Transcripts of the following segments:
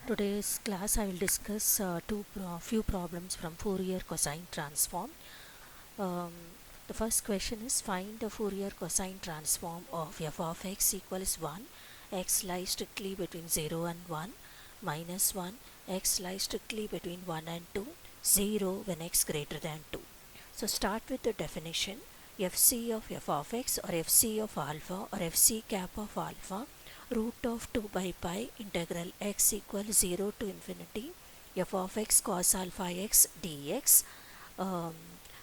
Today's class I will discuss few problems from Fourier cosine transform. Um, the first question is find the Fourier cosine transform of f of x equals 1, x lies strictly between 0 and 1, minus 1, x lies strictly between 1 and 2, 0 when x greater than 2. So start with the definition. Fc of f of x or fc of alpha or fc cap of alpha root of 2 by pi integral x equals 0 to infinity f of x cos alpha x dx. Um,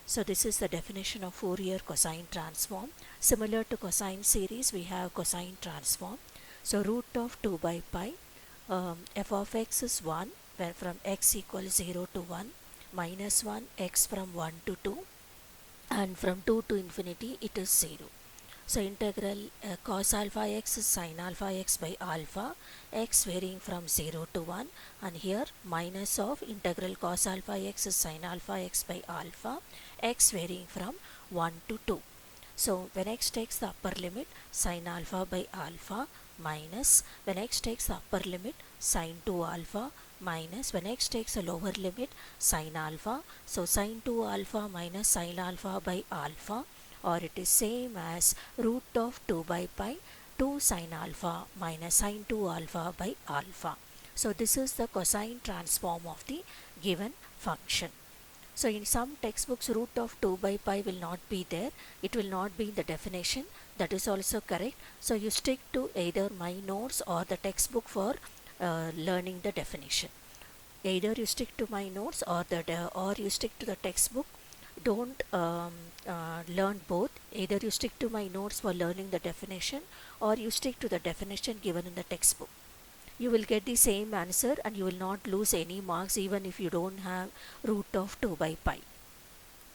so this is the definition of Fourier cosine transform. Similar to cosine series, we have cosine transform. So root of 2 by pi, f of x is 1 when from x equals 0 to 1, minus 1 x from 1 to 2, and from 2 to infinity it is 0. So integral cos alpha x is sin alpha x by alpha x varying from 0 to 1, and here minus of integral cos alpha x is sin alpha x by alpha x varying from 1 to 2. So when x takes the upper limit, sin alpha by alpha, minus when x takes the upper limit, sin 2 alpha, minus when x takes a lower limit, sin alpha. So sin 2 alpha minus sin alpha by alpha, or it is same as root of 2 by pi 2 sin alpha minus sin 2 alpha by alpha. So this is the cosine transform of the given function. So in some textbooks root of 2 by pi will not be there. It will not be in the definition. That is also correct. So you stick to either my notes or the textbook for learning the definition. Either you stick to my notes or you stick to the textbook. Don't learn both. Either you stick to my notes for learning the definition or you stick to the definition given in the textbook. You will get the same answer and you will not lose any marks even if you don't have root of 2 by pi.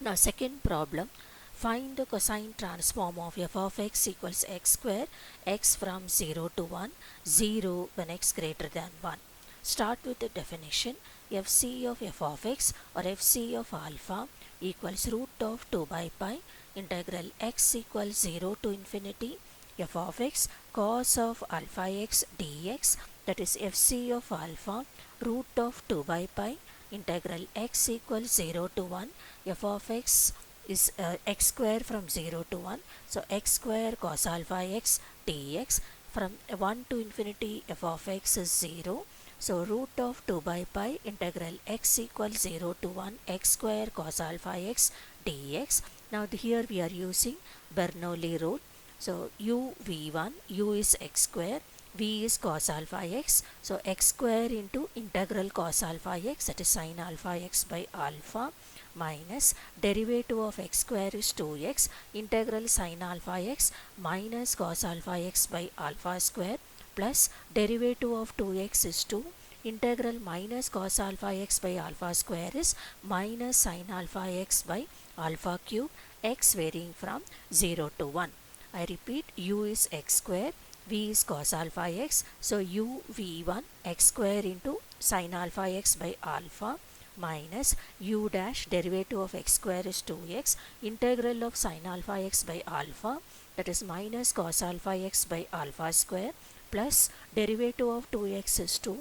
Now second problem, find the cosine transform of f of x equals x square, x from 0 to 1, 0 when x greater than 1. Start with the definition. Fc of f of x or fc of alpha equals root of 2 by pi integral x equals 0 to infinity f of x cos of alpha x dx, that is fc of alpha root of 2 by pi integral x equals 0 to 1, f of x is x square from 0 to 1, so x square cos alpha x dx, from 1 to infinity f of x is 0, so root of 2 by pi integral x equals 0 to 1 x square cos alpha x dx. Now here we are using Bernoulli rule. So u v1, u is x square, v is cos alpha x, so x square into integral cos alpha x, that is sin alpha x by alpha, minus derivative of x square is 2x, integral sin alpha x minus cos alpha x by alpha square, plus derivative of 2x is 2, integral minus cos alpha x by alpha square is minus sin alpha x by alpha cube, x varying from 0 to 1. I repeat, u is x square, v is cos alpha x, so u v1 x square into sin alpha x by alpha minus u dash derivative of x square is 2x, integral of sin alpha x by alpha, that is minus cos alpha x by alpha square, plus derivative of 2x is 2,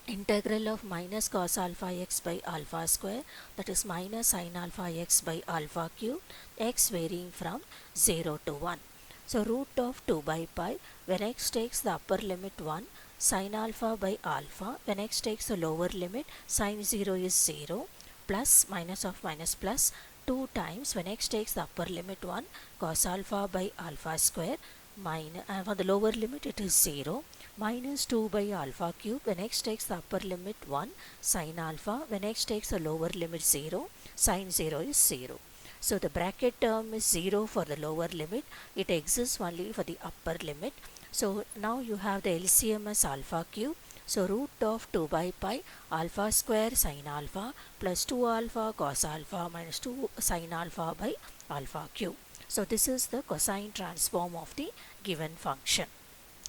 integral of minus cos alpha x by alpha square, that is minus sin alpha x by alpha cube, x varying from 0 to 1. So root of 2 by pi, when x takes the upper limit 1, sin alpha by alpha, when x takes the lower limit, sin 0 is 0, plus minus of minus plus 2 times when x takes the upper limit 1, cos alpha by alpha square, minus for the lower limit it is 0, minus 2 by alpha cube, when x takes the upper limit 1, sin alpha, when x takes the lower limit 0, sin 0 is 0. So the bracket term is 0 for the lower limit, it exists only for the upper limit. So now you have the LCM as alpha cube, so root of 2 by pi alpha square sin alpha plus 2 alpha cos alpha minus 2 sin alpha by alpha cube. So this is the cosine transform of the given function.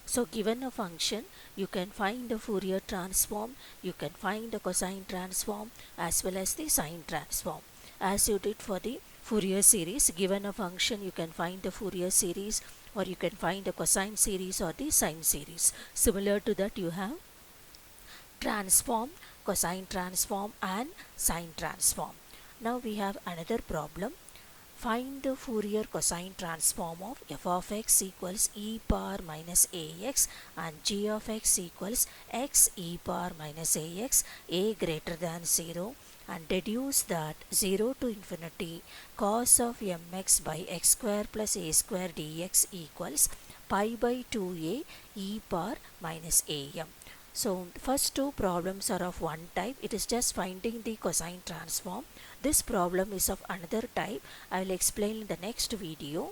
So given a function, you can find the Fourier transform, you can find the cosine transform as well as the sine transform. As you did for the Fourier series, given a function you can find the Fourier series, or you can find the cosine series or the sine series. Similar to that you have transform, cosine transform and sine transform. Now we have another problem. Find the Fourier cosine transform of f of x equals e power minus ax and g of x equals x e power minus ax, a greater than 0, and deduce that 0 to infinity cos of mx by x square plus a square dx equals pi by 2a e power minus am. So first two problems are of one type. It is just finding the cosine transform. This problem is of another type. I will explain in the next video.